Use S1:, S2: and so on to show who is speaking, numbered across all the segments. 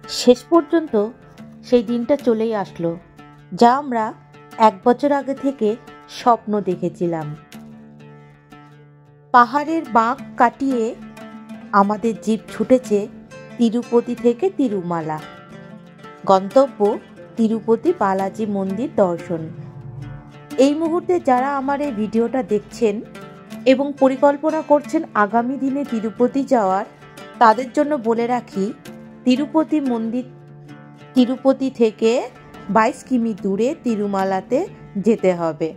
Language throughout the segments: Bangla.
S1: শেষ পর্যন্ত সেই দিনটা চলেই আসলো, যা আমরা 1 বছর আগে থেকে স্বপ্ন দেখেছিলাম। পাহাড়ের বাঁক কাটিয়ে আমাদের জিপ ছুটেছে তিরুপতি থেকে তিরুমালা। গন্তব্য তিরুপতি বালাজি মন্দির দর্শন। এই মুহূর্তে যারা আমার এই ভিডিওটা দেখছেন এবং পরিকল্পনা করছেন আগামী দিনে তিরুপতি যাওয়ার, তাদের জন্য বলে রাখি, তিরুপতি মন্দির তিরুপতি থেকে 22 কিমি দূরে তিরুমালাতে যেতে হবে।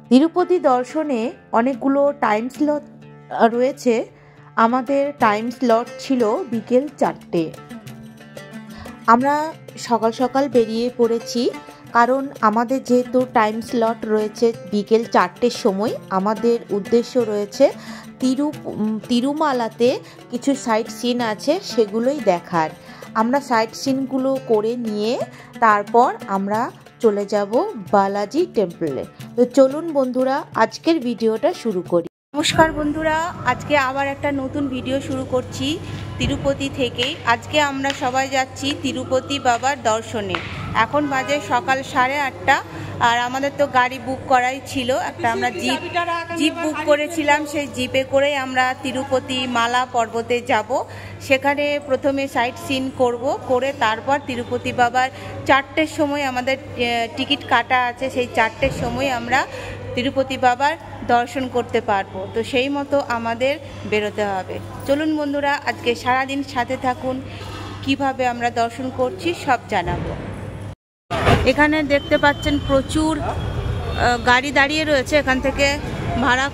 S1: তিরুপতি দর্শনে অনেকগুলো টাইম স্লট রয়েছে। আমাদের টাইম স্লট ছিল বিকেল 4টে। আমরা সকাল সকাল বেরিয়ে পড়েছি, কারণ আমাদের যেহেতু টাইম স্লট রয়েছে বিকেল 4টের সময়, আমাদের উদ্দেশ্য রয়েছে তিরুমালাতে কিছু সাইট সিন আছে, সেগুলোই দেখার। আমরা সাইট সিনগুলো করে নিয়ে তারপর আমরা চলে যাব বালাজি টেম্পলে। তো চলুন বন্ধুরা, আজকের ভিডিওটা শুরু করি। নমস্কার বন্ধুরা, আজকে আবার একটা নতুন ভিডিও শুরু করছি তিরুপতি থেকে। আজকে আমরা সবাই যাচ্ছি তিরুপতি বাবার দর্শনে। এখন বাজে সকাল 8:30, আর আমাদের তো গাড়ি বুক করাই ছিল একটা। আমরা জিপ বুক করেছিলাম, সেই জিপে করেই আমরা তিরুপতি মালা পর্বতে যাব। সেখানে প্রথমে সাইট সিন করে তারপর তিরুপতি বাবার 4টের সময় আমাদের টিকিট কাটা আছে, সেই 4টের সময় আমরা তিরুপতি বাবার দর্শন করতে পারবো। তো সেই মতো আমাদের বেরোতে হবে। চলুন বন্ধুরা, আজকে সারাদিন সাথে থাকুন, কিভাবে আমরা দর্শন করছি সব জানাবো। এখানে দেখতে পাচ্ছেন প্রচুর গাড়ি দাঁড়িয়ে রয়েছে, এখান থেকে ভাড়া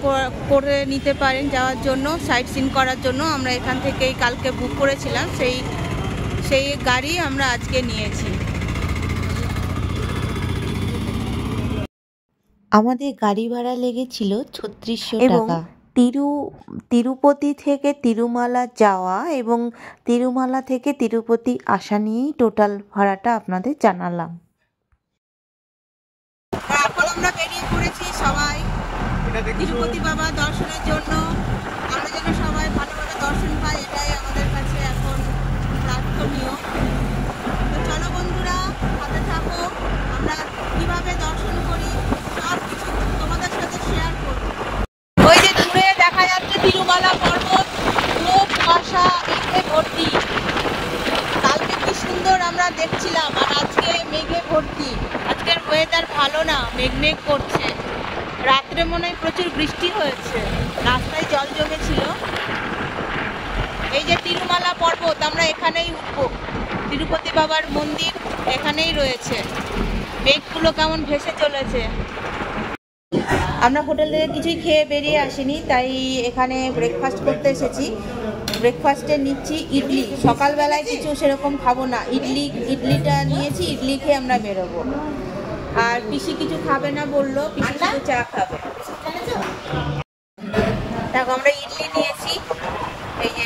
S1: করে নিতে পারেন যাওয়ার জন্য, সাইট সিন করার জন্য। আমরা এখান থেকেই কালকে বুক করেছিলাম, সেই গাড়ি আমরা আজকে নিয়েছি। আমাদের গাড়ি ভাড়া লেগেছিল 3600 টাকা। তিরুপতি থেকে তিরুমালা যাওয়া এবং তিরুমালা থেকে তিরুপতি আসা নিয়েই টোটাল ভাড়াটা আপনাদের জানালাম। এখন আমরা বেরিয়ে পড়েছি সবাই তিরুপতি বাবা দর্শনের জন্য। আমরা যেন সবাই ভালোভাবে দর্শন পাই, এটাই আমাদের কাছে এখন প্রার্থনীয়। তো চলো বন্ধুরা, সাথে থাকো, আমরা কিভাবে দর্শন করি সব কিছু তোমাদের সাথে শেয়ার করব। ওই যে দূরে দেখা যাচ্ছে তিরুমালা পর্বত, পুরো কুয়াশা মেঘে ভর্তি। কালকে কি সুন্দর আমরা দেখছিলাম, আর আজকে মেঘে ভর্তি। আজকের ওয়েদার ভালো না, মেঘ করছে। রাত্রে মনে হয় প্রচুর বৃষ্টি হয়েছে, রাস্তায় জল জমেছিল। এই যে তিরুমালা পর্বত, আমরা এখানেই উঠবো। তিরুপতি বাবার মন্দির এখানেই রয়েছে। মেঘগুলো কেমন ভেসে চলেছে। আমরা হোটেল থেকে কিছুই খেয়ে বেরিয়ে আসিনি, তাই এখানে ব্রেকফাস্ট করতে এসেছি। ব্রেকফাস্টে নিচ্ছি ইডলি। সকালবেলায় কিছু সেরকম খাবো না, ইডলিটা নিয়েছি, ইডলি খেয়ে আমরা বেরোবো। আর পিসি কিছু খাবে না বললো, পিসি শুধু চা খাবে। দেখো আমরা ইডলি নিয়েছি, এই যে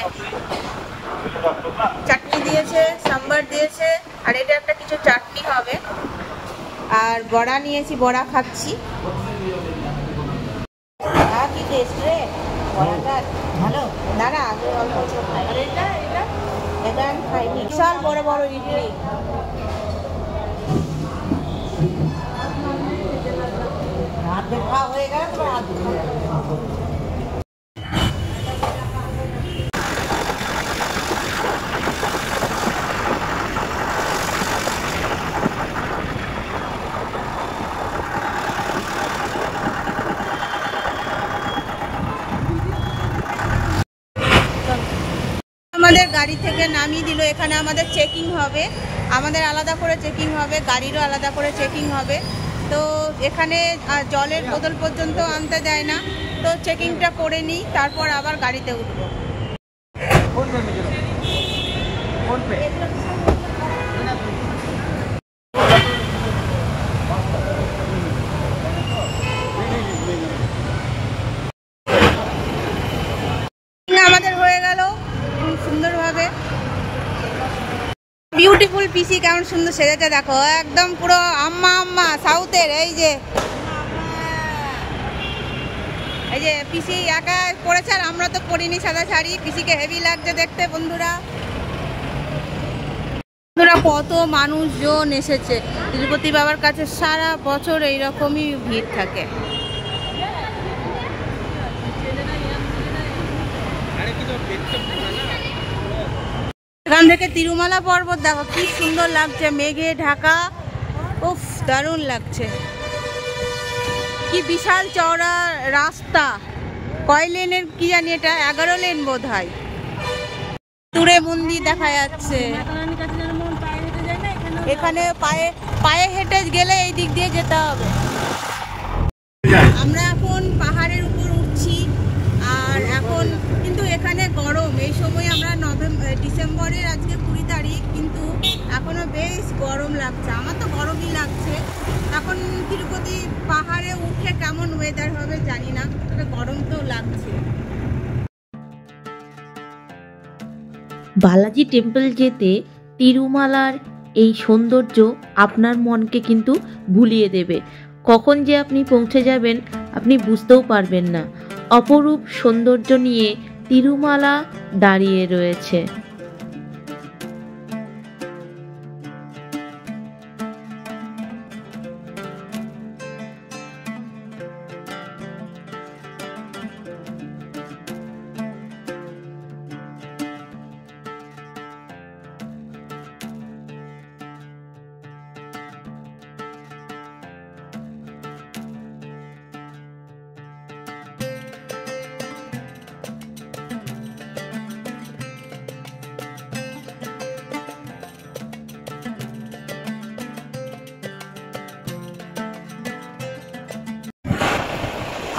S1: চাটনি দিয়েছে, সাম্বার দিয়েছে, আর এটা একটা কিছু চাটনি হবে। আর বড়া নিয়েছি, বড়া খাচ্ছি। কি টেস্ট রে বড়াটা, ভালো। দাঁড়া আগে অল্প অল্প খাই। আর এটা আমি খাইনি। বিশাল বড় বড় ইডলি। হাত দেখা হয়ে গেল তো হাত আমাদের গাড়ি থেকে নামিয়ে দিল। এখানে আমাদের চেকিং হবে, আমাদের আলাদা করে চেকিং হবে, গাড়িরও আলাদা করে চেকিং হবে। তো এখানে জলের বোতল পর্যন্ত আনতে দেয় না। তো চেকিংটা করে নিই, তারপর আবার গাড়িতে উঠবো। আমাদের হয়ে গেল সুন্দরভাবে। বিউটিফুল পিসি কেমন সুন্দর সেজেছে দেখো, একদম পুরো আম্মা সাউথের। এই যে পিসি একা পরেছে, আর আমরা তো পরিনি সাদা শাড়ি। পিসিকে হেভি লাগছে দেখতে বন্ধুরা। বন্ধুরা কত মানুষজন এসেছে তিরুপতি বাবার কাছে, সারা বছর এইরকমই ভিড় থাকে। এখান থেকে তিরুমালা পর্বত দেখো কি সুন্দর লাগছে, মেঘে ঢাকা, উফ দারুণ লাগছে। কি বিশাল চওড়া রাস্তা, কয় লেনের কি জানি, এটা 11 লেন বোধ হয়। দূরে মন্দির দেখা যাচ্ছে, এখানে পায়ে হেঁটে গেলে এই দিক দিয়ে যেতে হবে। আমরা এখন পাহাড়ের উপর উঠছি, আর এখন কিন্তু এখানে গরম। এই সময় আমরা ডিসেম্বরের আজকে 20 তারিখ, কিন্তু এখনো বেশ গরম লাগছে। আমার তো গরমই লাগছে। এখন তিরুপতি পাহাড়ে উঠে কেমন ওয়েদার হবে জানি না, তবে গরম তো লাগছে।
S2: বালাজি টেম্পল যেতে তিরুমালার এই সৌন্দর্য আপনার মনকে কিন্তু ভুলিয়ে দেবে। কখন যে আপনি পৌঁছে যাবেন আপনি বুঝতেও পারবেন না। অপরূপ সৌন্দর্য নিয়ে তিরুমালা দাঁড়িয়ে রয়েছে।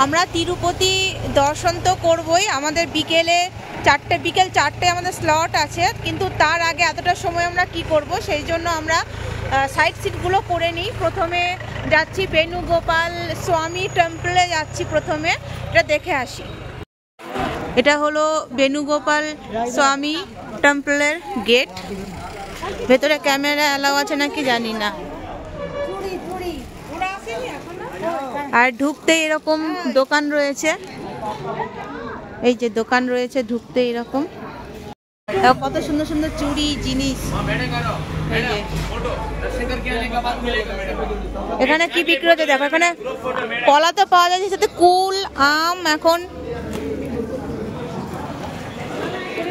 S1: আমরা তিরুপতি দর্শন তো করবই, আমাদের বিকেল 4টে আমাদের স্লট আছে, কিন্তু তার আগে এতটা সময় আমরা কি করব, সেই জন্য আমরা সাইড সিটগুলো করে নিই। প্রথমে যাচ্ছি বেণুগোপাল স্বামী টেম্পলে যাচ্ছি, প্রথমে এটা দেখে আসি। এটা হলো বেণুগোপাল স্বামী টেম্পলের গেট। ভেতরে ক্যামেরা অ্যালাউ আছে নাকি জানি না। আর ঢুকতে এরকম দোকান রয়েছে, এই যে দোকান রয়েছে, ঢুকতে এরকম কত সুন্দর সুন্দর চুড়ি জিনিস। এখানে কি বিক্রি হচ্ছে দেখো, এখানে কলা তো পাওয়া যাচ্ছে, সাথে কুল, আম। এখন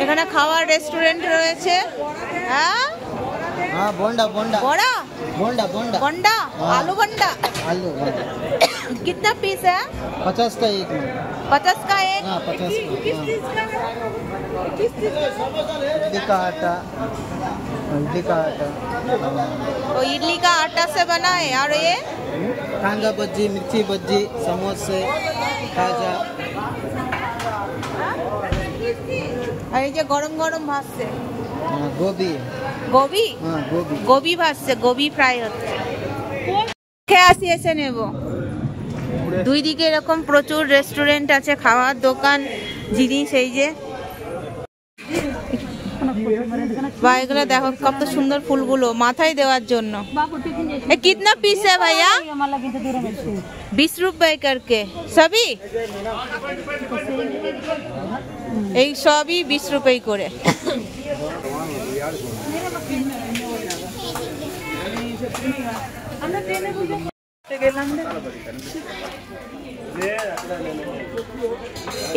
S1: এখানে খাওয়ার রেস্টুরেন্ট রয়েছে। হ্যাঁ
S3: बोंडा बोंडा
S1: बड़ा
S3: बोंडा बोंडा
S1: बंडा, आलू बंडा।
S3: आलू
S1: कितना पीस है?
S3: 50 का एक।
S1: 50 का एक?
S3: हाँ 50 का। इडली का आटा, इडली का आटा।
S1: तो इडली का आटा से बना है। और ये
S3: कांदा बज्जी, मिर्ची बज्जी, समोसे, खाजा।
S1: और ये जो गरम गरम भासছে
S3: गोभी।
S1: गोभी?
S3: हाँ गोभी।
S1: गोभी ভাসছে, গোবি ফ্রাই হচ্ছে। খেয়ে আসি, এসে নেব। দুই দিকে এরকম প্রচুর রেস্টুরেন্ট আছে, খাওয়ার দোকান, জিনিস। এই যে এগুলো দেখো কত সুন্দর ফুলগুলো মাথায় দেওয়ার জন্য। कितना पीस है भैया? 20 रुपए करके सभी, এই সবই 20 रुपए করে।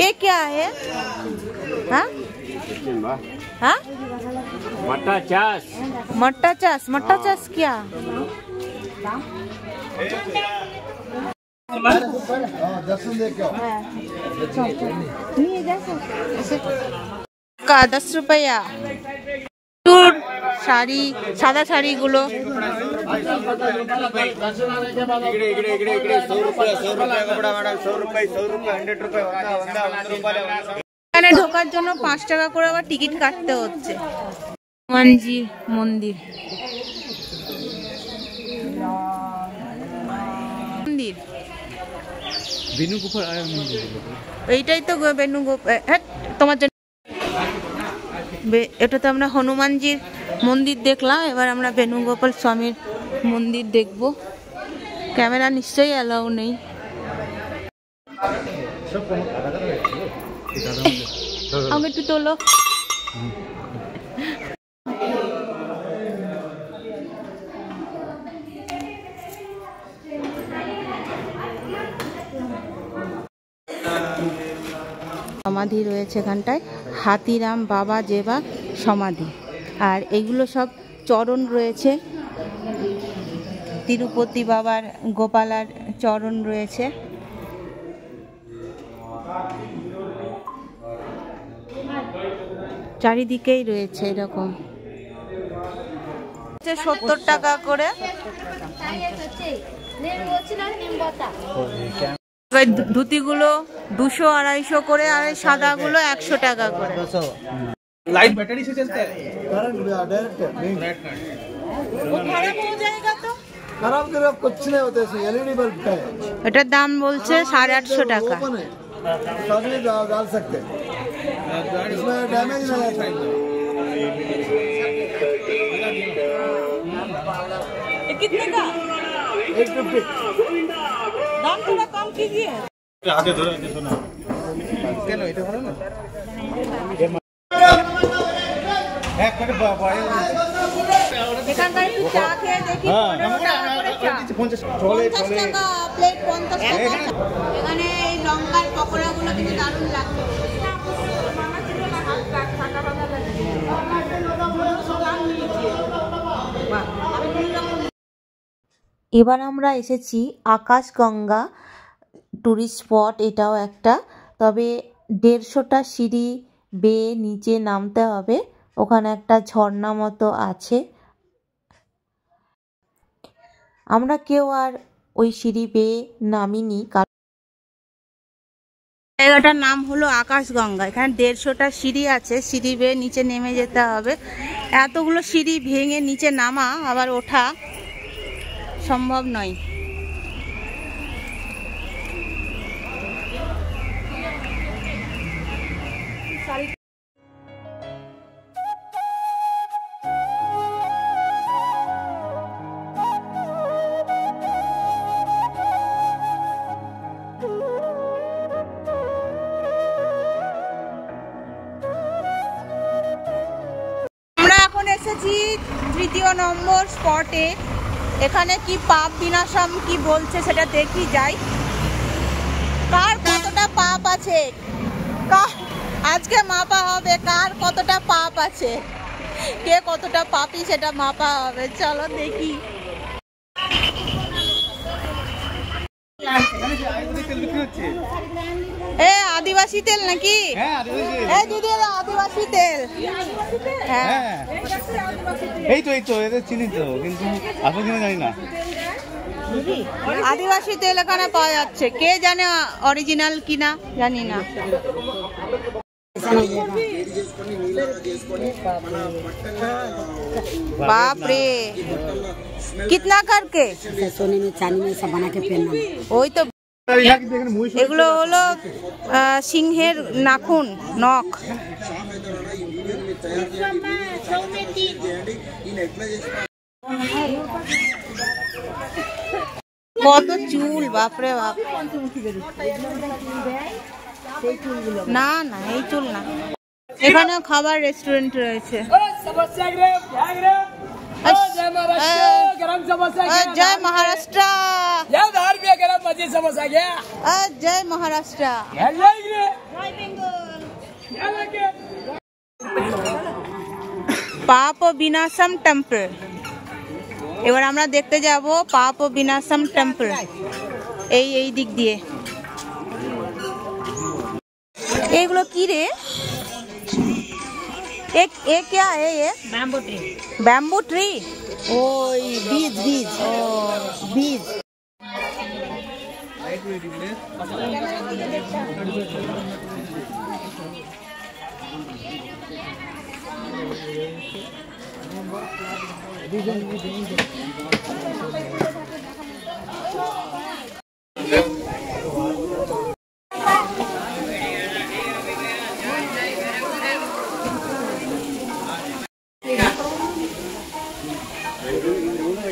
S1: ये क्या है? हाँ हाँ
S4: मट्टा चास।
S1: मट्टा चास। मट्टा चास क्या? का 10 रुपया। শাড়ি, সাদা শাড়িগুলো। এখানে ঢোকার জন্য 5 টাকা করে আবার টিকিট কাটতে হচ্ছে। হনুমানজি মন্দির।
S4: বেণুগোপাল মন্দির,
S1: এইটাই তো বেণুগোপাল। তোমার জন্য এটা তো আমরা হনুমানজির মন্দির দেখলাম, এবার আমরা বেণুগোপাল স্বামীর মন্দির দেখব। ক্যামেরা নিশ্চয়ই অ্যালাউ নেই। আমাকে একটু তোলো। সমাধি রয়েছে এখানটায়, হাতিরাম বাবা জেবা সমাধি। আর এগুলো সব চরণ রয়েছে, তিরুপতি বাবার গোপালার চরণ রয়েছে। চারিদিকেই রয়েছে এরকম। 70 টাকা করে। ধুতিগুলো 200-250 করে, আর সাদাগুলো 100 টাকা করে।
S3: लाइट बैटरी से चलता है। खराब खराब कुछ नहीं होते, एलईडी बल्ब का है।
S1: এটার দাম বলছে 850 টাকা।
S3: डाल सकते हैं, इसमें डैमेज नहीं आता।
S1: कितने का?
S3: 850।
S1: दाम थोड़ा कम कीजिए।
S3: आगे धरो, आगे सुना কেন এটা ভালো না? এক করে
S1: এখানকার একটু চা খেয়ে দেখি। 15 টাকা করে চা।
S3: 50 চলে
S1: 50 টাকা প্লেট, 50 টাকা। এখানে এই লঙ্কার পকোড়াগুলো কিন্তু দারুণ লাগছে।
S2: এবার আমরা এসেছি আকাশগঙ্গা ট্যুরিস্ট স্পট, এটাও একটা। তবে 150টা সিঁড়ি বেয়ে নিচে নামতে হবে, ওখানে একটা ঝর্ণা মতো আছে। আমরা কেউ আর ওই সিঁড়ি বেয়ে নামিনি।
S1: জায়গাটার নাম হলো আকাশগঙ্গা। এখানে 150টা সিঁড়ি আছে, সিঁড়ি বেয়ে নিচে নেমে যেতে হবে। এতগুলো সিঁড়ি ভেঙে নিচে নামা আবার ওঠা সম্ভব নয়। এসেছি 3য় নম্বর স্পটে। এখানে কি পাপ বিনাশম কি বলছে সেটা দেখি যাই। কার কতটা পাপ আছে আজকে মাপা হবে, কার কতটা পাপ আছে, কে কতটা পাপী সেটা মাপা হবে। চলো দেখি। এ আদিবাসী তেল নাকি? হ্যাঁ দিদি, আদিবাসী তেল। হ্যাঁ
S3: এই তো এদের চিনি তো, কিন্তু আসল কিনা জানি না।
S1: আদিবাসী তেল এখানে পাওয়া যাচ্ছে, কে জানে অরিজিনাল কিনা জানি না। बाप रे, कितना करके?
S5: सोने में चांदी में सब बना के पहनना।
S1: ওই তো এগুলো হলো সিংহের নাখুন, নখ। কত চুল, বাপরে বাপ। না না, এই চুল না। এখানে খাবার রেস্টুরেন্ট রয়েছে। জয় মহারাষ্ট্র, জয় মহারাষ্ট্র। পাপ বিনাশম টেম্পল। এবার আমরা দেখতে যাব পাপ বিনাশম টেম্পল। এই দিক দিয়ে। এগুলো কি রে? एक क्या है ये? Bamboo tree. Bamboo tree? ओ बीज ओ बीज।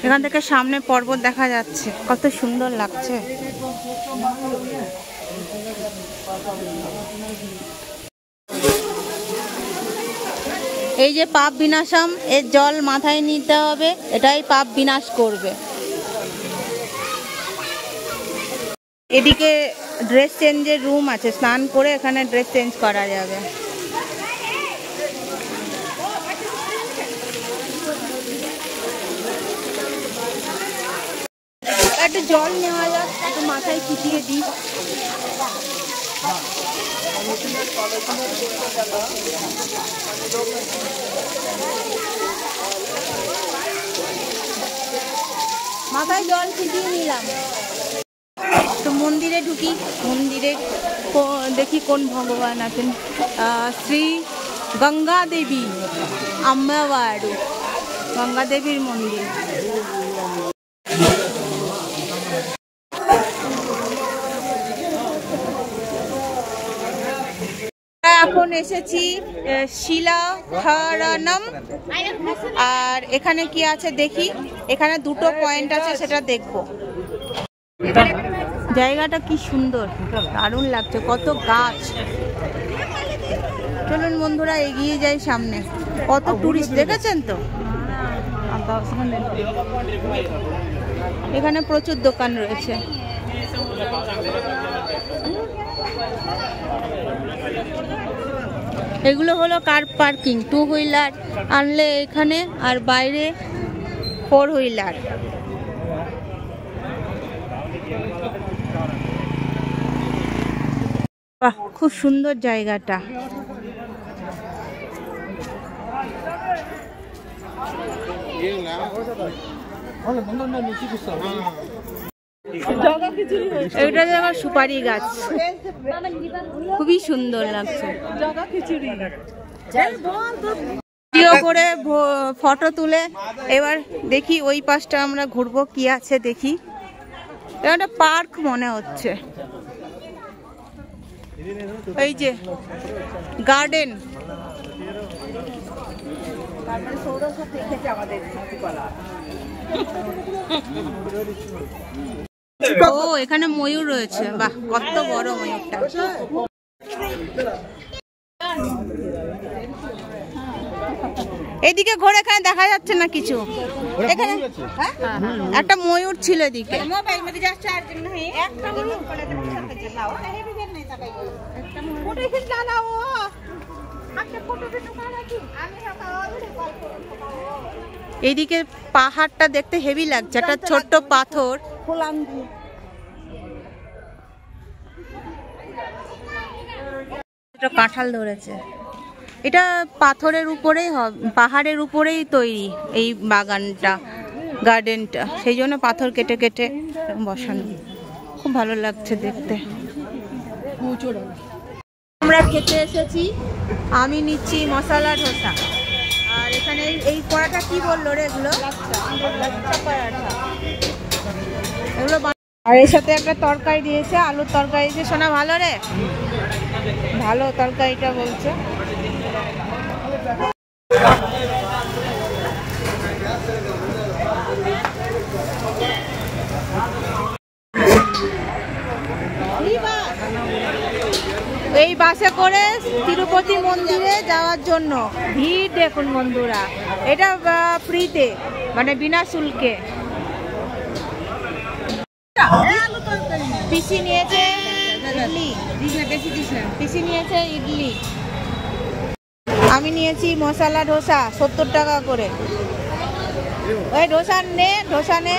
S1: এখান থেকে সামনে পর্বত দেখা যাচ্ছে, কত সুন্দর লাগছে। এই যে পাপ বিনাশম, এর জল মাথায় নিতে হবে, এটাই পাপ বিনাশ করবে। এদিকে ড্রেস চেঞ্জের রুম আছে, স্নান করে এখানে ড্রেস চেঞ্জ করা যাবে। একটু জল নেওয়া যাক, একটু মাথায় ছিটিয়ে দিই। মাথায় জল ছিটিয়ে নিলাম। তো মন্দিরে ঢুকি, মন্দিরে দেখি কোন ভগবান আছেন। শ্রী গঙ্গা দেবী আম্মাবাড়ু, গঙ্গা দেবীর মন্দির। এখন এসেছি শিলাহারানাম। আর এখানে কি আছে দেখি, এখানে দুটো পয়েন্ট আছে, সেটা দেখবো। জায়গাটা কি সুন্দর, দারুণ লাগছে, কত গাছ। চলুন বন্ধুরা এগিয়ে যাই সামনে। কত টুরিস্ট দেখেছেন তো। এখানে প্রচুর দোকান রয়েছে। এগুলো হলো কার পার্কিং, 2 হুইলার আনলে এখানে, আর বাইরে 4 হুইলার। বাহ, খুব সুন্দর জায়গাটা। এটা দেখো সুপারি গাছ, খুবই সুন্দর লাগছে। ভিডিও করে ফটো তুলে এবার দেখি ওই পাশটা আমরা ঘুরবো, কি আছে দেখি। একটা পার্ক মনে হচ্ছে, এই যে গার্ডেন। ও এখানে ময়ূর রয়েছে, বাহ কত বড় ময়ূরটা। এদিকে ঘোরে, এখানে দেখা যাচ্ছে না কিছু। এখানে একটা ময়ূর ছিল এদিকে। এইদিকে পাহাড়টা দেখতে হেভি লাগছে, একটা ছোট্ট পাথর। কাঁঠাল ধরেছে। এটা পাথরের উপরেই, পাহাড়ের উপরেই তৈরি এই বাগানটা, গার্ডেনটা, সেই জন্য পাথর কেটে কেটে বসানো। খুব ভালো লাগছে দেখতে। আমরা খেতে এসেছি, আমি নিচ্ছি মশলা ধোসা। আর এখানে এই পরাটা কি বললো রে, এগুলো এগুলো। আর এর সাথে একটা তরকারি দিয়েছে, আলুর তরকারি দিয়েছে। শোনা ভালো রে, ভালো তরকারিটা বলছে। এই বাসে করে তিরুপতি মন্দিরে যাওয়ার জন্য ভিড় দেখুন বন্ধুরা। এটা ফ্রিতে, মানে বিনা শুল্কে। পিসি নিয়েছে ইডলি, পিসি নিয়েছে ইডলি, আমি নিয়েছি মশলা ধোসা 70 টাকা করে। ওই ধোসা নে, ধোসা নে।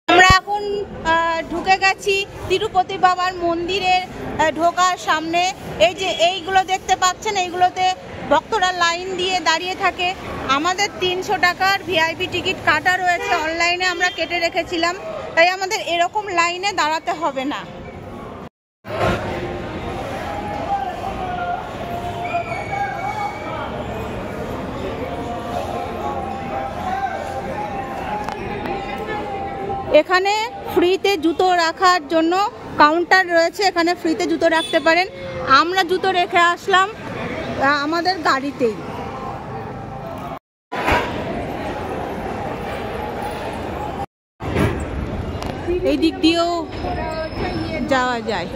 S1: আমরা এখন ঢুকে গেছি তিরুপতি বাবার মন্দিরের ঢোকার সামনে। এই যে এইগুলো দেখতে পাচ্ছেন, এইগুলোতে ভক্তরা লাইন দিয়ে দাঁড়িয়ে থাকে। আমাদের 300 টাকার ভিআইপি টিকিট কাটা রয়েছে, অনলাইনে আমরা কেটে রেখেছিলাম, তাই আমাদের এরকম লাইনে দাঁড়াতে হবে না। এখানে ফ্রিতে জুতো রাখার জন্য কাউন্টার রয়েছে, এখানে ফ্রিতে জুতো রাখতে পারেন। আমরা জুতো রেখে আসলাম আমাদের গাড়িতেই। এই দিক দিয়েও যাওয়া যায়।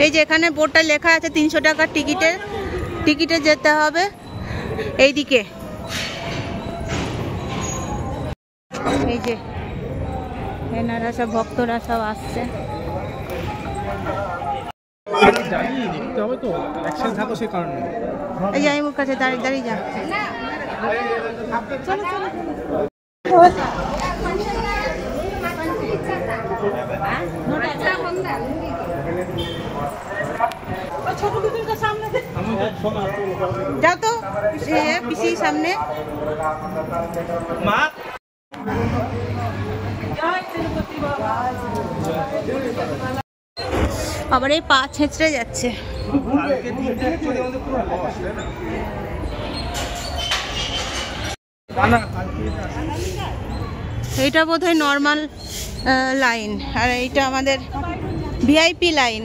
S1: এই যে এখানে বোর্ডটা লেখা আছে 300 টাকার টিকিটে যেতে হবে এইদিকে। এই যে এনারা সব ভক্তরা সব আসছে। এই যে আমি ওর কাছে দাঁড়িয়ে যা। যাও তো পিসি সামনে। আবার এই পা ছেঁচড়ে যাচ্ছে। এইটা বোধহয় নর্মাল লাইন, আর এইটা আমাদের ভিআইপি লাইন।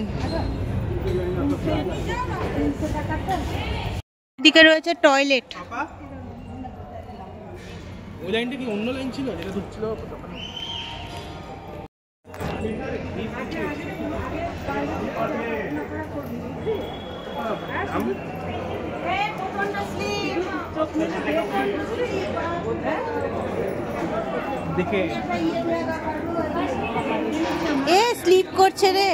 S1: এদিকে রয়েছে টয়লেট।
S6: ওই লাইনটা কি অন্য লাইন ছিল যেটা ঢুকছিল? দেখে
S1: এ স্লিপ করছে রে।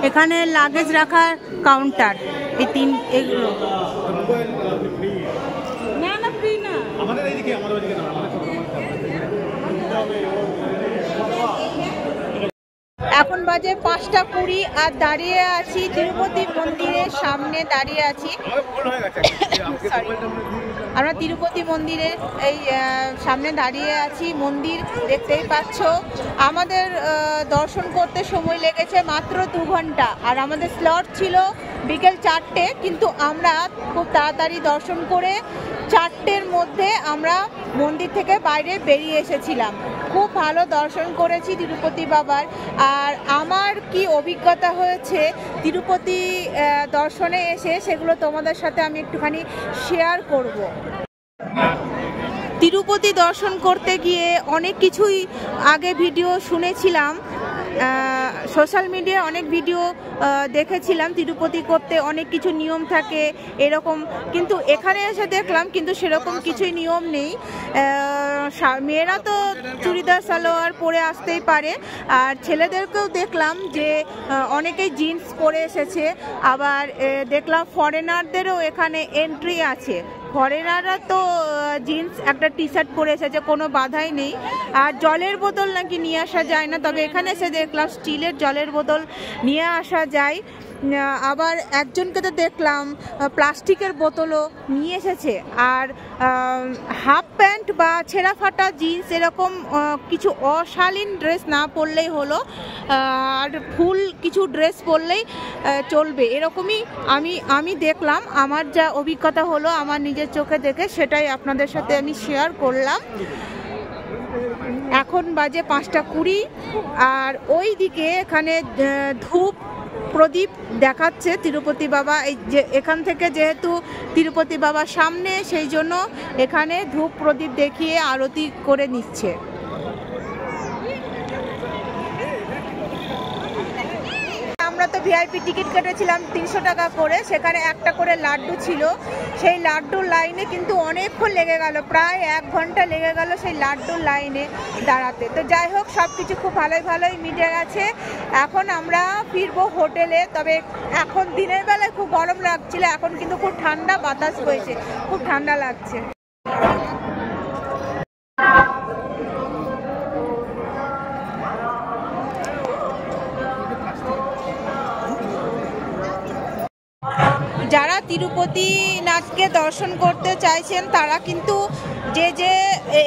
S1: এখানে লাগেজ রাখার কাউন্টার, এই এগুলো না ফ্রি না। আমাদের এইদিকে না। এখন বাজে 5:20 আর দাঁড়িয়ে আছি তিরুপতি মন্দিরের সামনে দাঁড়িয়ে আছি। আমরা তিরুপতি মন্দিরের এই সামনে দাঁড়িয়ে আছি। মন্দির দেখতেই পাচ্ছ। আমাদের দর্শন করতে সময় লেগেছে মাত্র 2 ঘন্টা, আর আমাদের স্লট ছিল বিকেল 4টে, কিন্তু আমরা খুব তাড়াতাড়ি দর্শন করে 4টের মধ্যে আমরা মন্দির থেকে বাইরে বেরিয়ে এসেছিলাম। খুব ভালো দর্শন করেছি তিরুপতি বাবার। আর আমার কি অভিজ্ঞতা হয়েছে তিরুপতি দর্শনে এসে, সেগুলো তোমাদের সাথে আমি একটুখানি শেয়ার করব। তিরুপতি দর্শন করতে গিয়ে অনেক কিছুই আগে ভিডিও শুনেছিলাম, সোশ্যাল মিডিয়ায় অনেক ভিডিও দেখেছিলাম। তিরুপতি করতে অনেক কিছু নিয়ম থাকে এরকম, কিন্তু এখানে এসে দেখলাম কিন্তু সেরকম কিছুই নিয়ম নেই। মেয়েরা তো চুড়িদার সালোয়ার পরে আসতেই পারে, আর ছেলেদেরকেও দেখলাম যে অনেকেই জিন্স পরে এসেছে। আবার দেখলাম ফরেনারদেরও এখানে এন্ট্রি আছে। ফরেনাররা তো জিন্স একটা টি শার্ট পরে এসেছে, কোনো বাধাই নেই। আর জলের বোতল নাকি নিয়ে আসা যায় না, তবে এখানে এসে দেখলাম স্টিলের জলের বোতল নিয়ে আসা যায়। আবার একজনকে তো দেখলাম প্লাস্টিকের বোতলও নিয়ে এসেছে। আর হাফ প্যান্ট বা ছেঁড়া ফাটা জিন্স এরকম কিছু অশালীন ড্রেস না পরলেই হলো, আর ফুল কিছু ড্রেস পরলেই চলবে, এরকমই আমি দেখলাম। আমার যা অভিজ্ঞতা হলো আমার নিজের চোখে দেখে, সেটাই আপনাদের সাথে আমি শেয়ার করলাম। এখন বাজে 5:20, আর ওই দিকে এখানে ধূপ প্রদীপ দেখাচ্ছে তিরুপতি বাবা। এই যে এখান থেকে যেহেতু তিরুপতি বাবার সামনে, সেই জন্য এখানে ধূপ প্রদীপ দেখিয়ে আরতি করে নিচ্ছে। আমরা তো ভিআইপি টিকিট কেটেছিলাম 300 টাকা করে, সেখানে একটা করে লাড্ডু ছিল। সেই লাড্ডুর লাইনে কিন্তু অনেকক্ষণ লেগে গেল, প্রায় 1 ঘন্টা লেগে গেল সেই লাড্ডুর লাইনে দাঁড়াতে। তো যাই হোক, সব কিছু খুব ভালোই মিটে গেছে। এখন আমরা ফিরবো হোটেলে। তবে এখন দিনের বেলায় খুব গরম লাগছিল, এখন কিন্তু খুব ঠান্ডা বাতাস বইছে, খুব ঠান্ডা লাগছে। যারা তিরুপতিনাথকে দর্শন করতে চাইছেন তারা কিন্তু যে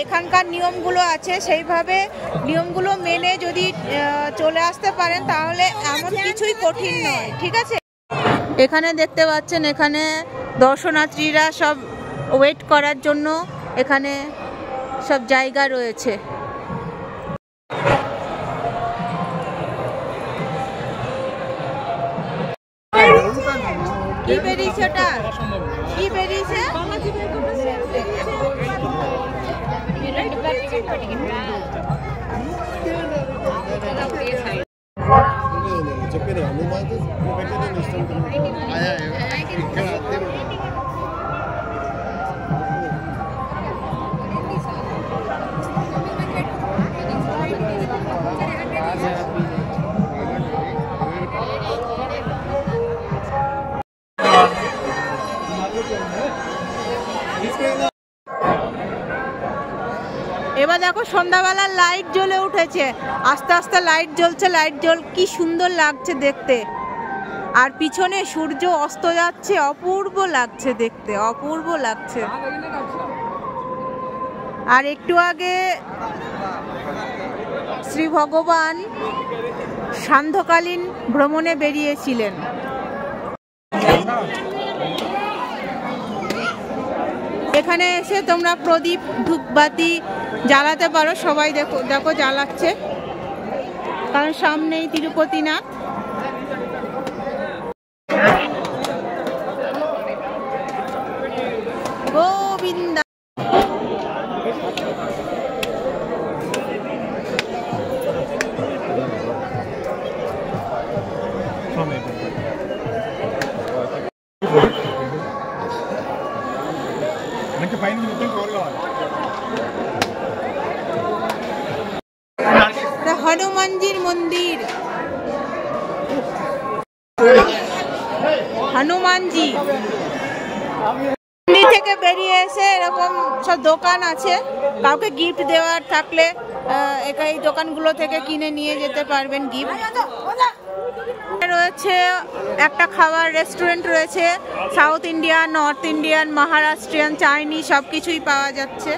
S1: এখানকার নিয়মগুলো আছে সেইভাবে নিয়মগুলো মেনে যদি চলে আসতে পারেন তাহলে এমন কিছুই কঠিন নয়, ঠিক আছে। এখানে দেখতে পাচ্ছেন, এখানে দর্শনার্থীরা সব ওয়েট করার জন্য এখানে সব জায়গা রয়েছে। কি বেরিয়েছে ওটা? কি বেরিয়েছে?
S7: చెప్పేది నువ్వు మాకు పెట్టేది ఇష్టం ఇక్కడ
S1: এবার দেখো সন্ধ্যাবেলার লাইট জ্বলে উঠেছে, আস্তে আস্তে লাইট জ্বলছে, কি সুন্দর লাগছে দেখতে। আর পিছনে সূর্য অস্ত যাচ্ছে, অপূর্ব লাগছে দেখতে, অপূর্ব লাগছে। আর একটু আগে শ্রী ভগবান সান্ধ্যকালীন ভ্রমণে বেরিয়েছিলেন। এখানে এসে তোমরা প্রদীপ ধূপবাতি জ্বালাতে পারো, সবাই দেখো দেখো জ্বালাচ্ছে, কারণ সামনেই তিরুপতিনাথ। গোবিন্দা। হনুমানজির মন্দির, হনুমানজি মন্দির থেকে বেরিয়ে এসে এরকম সব দোকান আছে, কাউকে গিফট দেওয়ার থাকলে এই দোকানগুলো থেকে কিনে নিয়ে যেতে পারবেন গিফট। রয়েছে একটা খাবার রেস্টুরেন্ট রয়েছে, south Indian, north Indian, Maharashtrian, Chinese সব কিছুই পাওয়া যাচ্ছে।